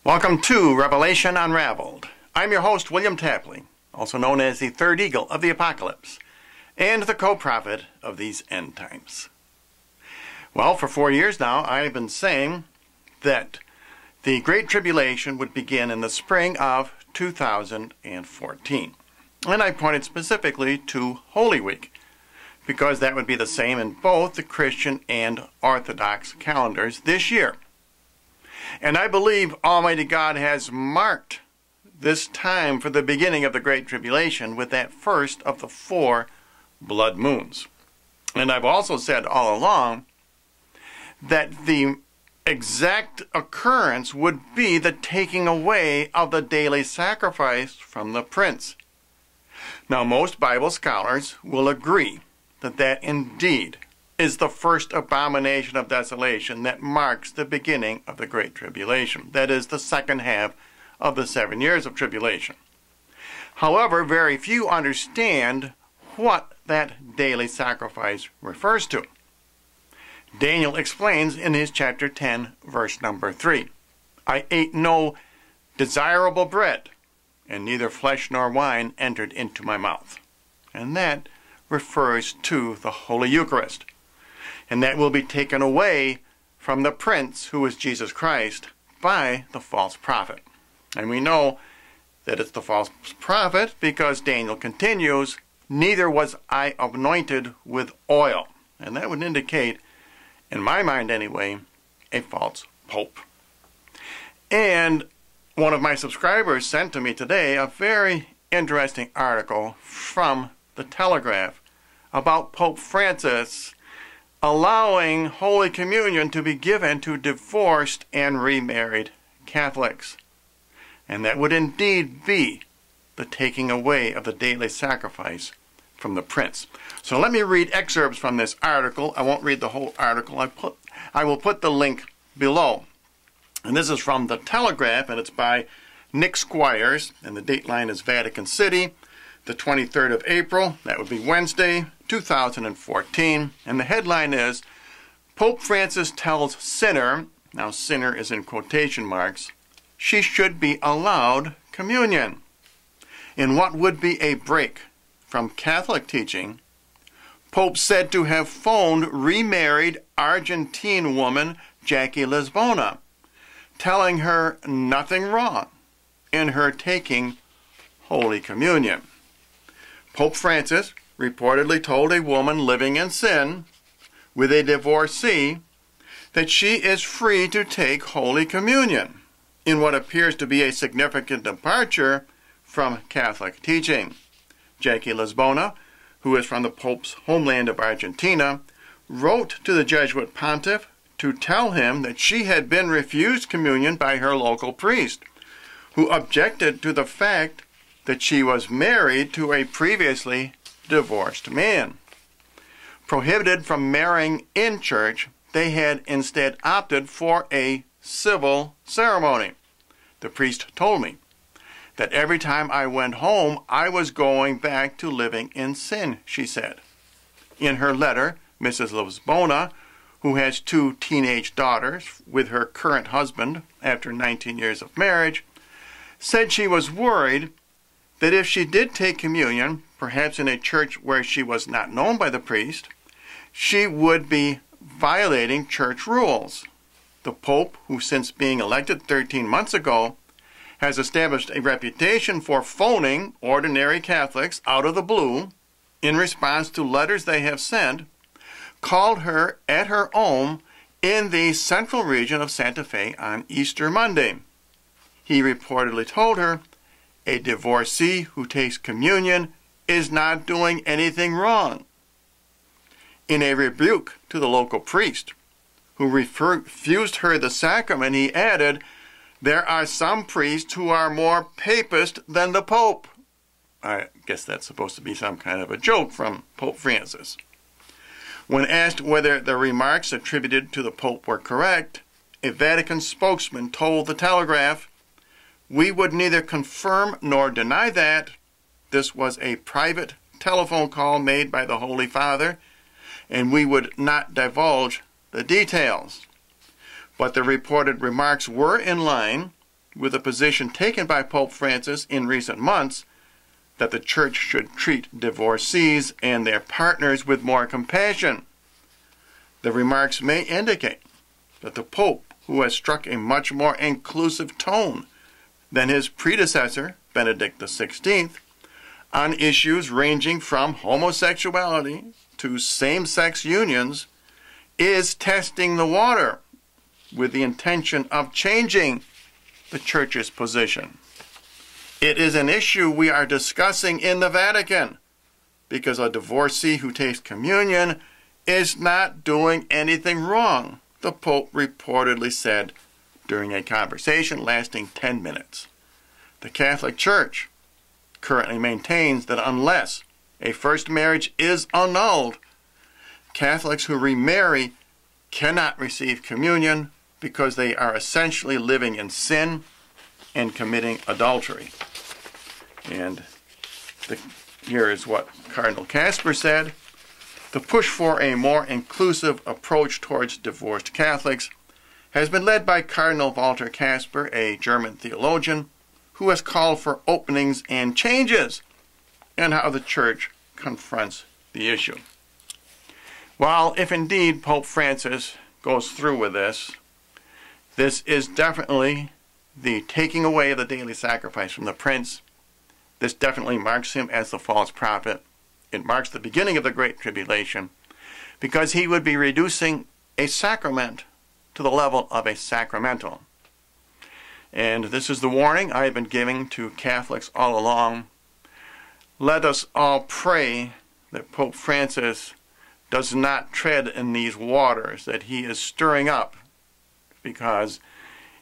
Welcome to Revelation Unraveled. I'm your host, William Tapley, also known as the Third Eagle of the Apocalypse, and the co-prophet of these end times. Well, for 4 years now, I've been saying that the Great Tribulation would begin in the spring of 2014. And I pointed specifically to Holy Week, because that would be the same in both the Christian and Orthodox calendars this year. And I believe Almighty God has marked this time for the beginning of the Great Tribulation with that first of the 4 blood moons. And I've also said all along that the exact occurrence would be the taking away of the daily sacrifice from the prince. Now, most Bible scholars will agree that that indeed is the first abomination of desolation that marks the beginning of the Great Tribulation. That is the second half of the 7 years of tribulation. However, very few understand what that daily sacrifice refers to. Daniel explains in his chapter 10, verse number 3, I ate no desirable bread, and neither flesh nor wine entered into my mouth. And that refers to the Holy Eucharist. And that will be taken away from the prince, who is Jesus Christ, by the false prophet. And we know that it's the false prophet because Daniel continues, neither was I anointed with oil. And that would indicate, in my mind anyway, a false pope. And one of my subscribers sent to me today a very interesting article from the Telegraph about Pope Francis allowing Holy Communion to be given to divorced and remarried Catholics. And that would indeed be the taking away of the daily sacrifice from the prince. So let me read excerpts from this article. I won't read the whole article. I will put the link below. And this is from the Telegraph, and it's by Nick Squires, and the date line is Vatican City, the 23rd of April, that would be Wednesday, 2014, and the headline is, Pope Francis tells sinner, now sinner is in quotation marks, she should be allowed communion. In what would be a break from Catholic teaching, Pope said to have phoned remarried Argentine woman Jackie Lisbona, telling her nothing wrong in her taking Holy Communion. Pope Francis reportedly told a woman living in sin with a divorcee that she is free to take Holy Communion, in what appears to be a significant departure from Catholic teaching. Jackie Lisbona, who is from the Pope's homeland of Argentina, wrote to the Jesuit pontiff to tell him that she had been refused communion by her local priest, who objected to the fact that she was married to a previously divorced man. Prohibited from marrying in church, they had instead opted for a civil ceremony. The priest told me that every time I went home, I was going back to living in sin, she said. In her letter, Mrs. Lisbona, who has 2 teenage daughters with her current husband after 19 years of marriage, said she was worried that if she did take communion, perhaps in a church where she was not known by the priest, she would be violating church rules. The Pope, who since being elected 13 months ago, has established a reputation for phoning ordinary Catholics out of the blue in response to letters they have sent, called her at her home in the central region of Santa Fe on Easter Monday. He reportedly told her, a divorcee who takes communion is not doing anything wrong. In a rebuke to the local priest, who refused her the sacrament, he added, there are some priests who are more papist than the Pope. I guess that's supposed to be some kind of a joke from Pope Francis. When asked whether the remarks attributed to the Pope were correct, a Vatican spokesman told the Telegraph, we would neither confirm nor deny that. This was a private telephone call made by the Holy Father, and we would not divulge the details. But the reported remarks were in line with the position taken by Pope Francis in recent months that the Church should treat divorcees and their partners with more compassion. The remarks may indicate that the Pope, who has struck a much more inclusive tone than his predecessor, Benedict XVI, on issues ranging from homosexuality to same-sex unions, is testing the water with the intention of changing the Church's position. It is an issue we are discussing in the Vatican because a divorcee who takes communion is not doing anything wrong, the Pope reportedly said during a conversation lasting 10 minutes. The Catholic Church currently maintains that unless a first marriage is annulled, Catholics who remarry cannot receive communion because they are essentially living in sin and committing adultery. And here is what Cardinal Kasper said. The push for a more inclusive approach towards divorced Catholics has been led by Cardinal Walter Kasper, a German theologian, who has called for openings and changes in how the Church confronts the issue. Well, if indeed Pope Francis goes through with this is definitely the taking away of the daily sacrifice from the Prince. This definitely marks him as the false prophet. It marks the beginning of the Great Tribulation because he would be reducing a sacrament to the level of a sacramental. And this is the warning I have been giving to Catholics all along. Let us all pray that Pope Francis does not tread in these waters that he is stirring up, because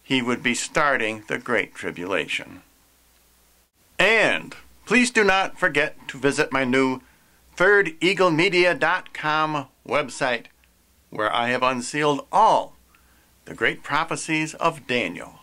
he would be starting the Great Tribulation. And please do not forget to visit my new ThirdEagleMedia.com website, where I have unsealed all the great prophecies of Daniel.